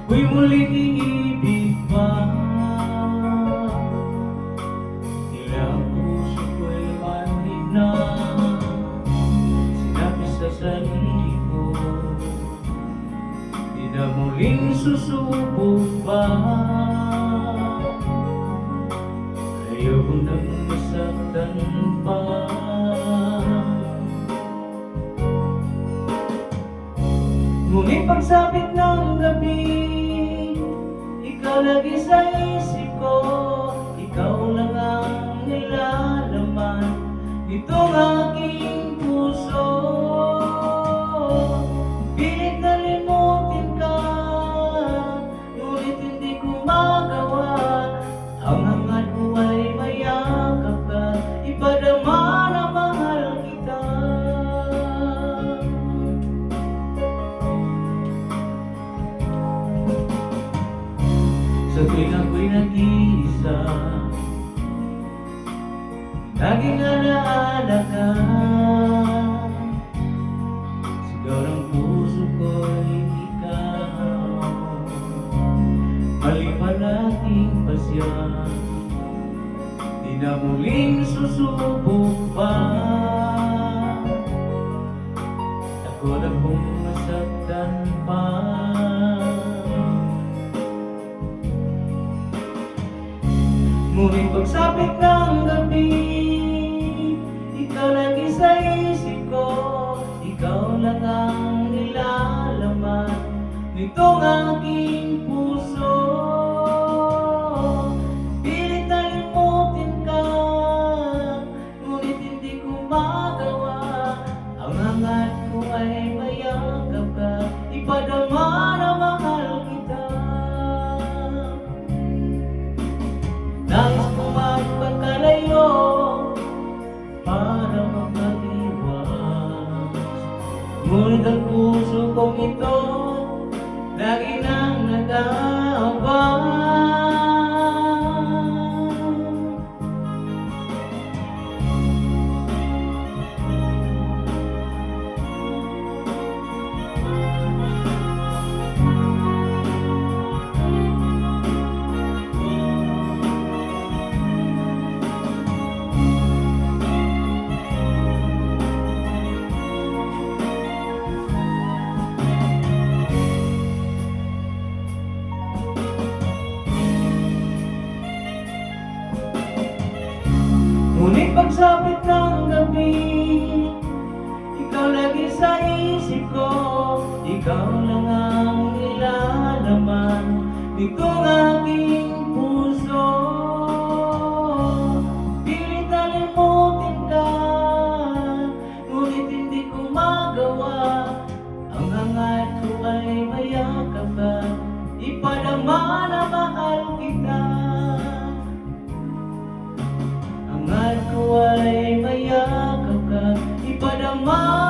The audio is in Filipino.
Ako'y muling iibig pa. Tila ang puso ko'y manhid na. Sinabi sa sarili ko, di na muling susubok pa. Ayaw ko nang masaktan pa. Ngunit pagsapit ng gabi, ikaw lagi sa isip ko. Ikaw lang ang nilalaman nitong aking puso. Pilit na limutin ka, ngunit hindi ko magawa. Ang hangad ko ay mayakap ka, ipadama na mahal kita. Sa tuwing ako'y nag-iisa, laging alaala ka. Sigaw ng puso ko'y ikaw, mali palating pasya. Di na muling susubok pa. Takot akong masaktan pa. Ngunit pagsapit ng gabi, ikaw lagi sa isip ko. Ikaw lang ang nilalaman nitong aking puso. Pilit na limutin ka, ngunit hindi ko magawa. Ang hangad ko ay mayakap ka, ipadama na mahal kita. Nais ko magpagkalayo para makaliwas, ngunit ang puso kong ito lagi nang nag-aabang. Ngunit pagsapit ng gabi, ikaw lagi sa isip ko. Ikaw lang ang nilalaman nitong aking puso. Pilit na limutin ka, ngunit hindi ko magawa. Ang hangad ko ay mayakap ka, ipadama na mahal kita. Hangad ko ay mayakap ka, ipadama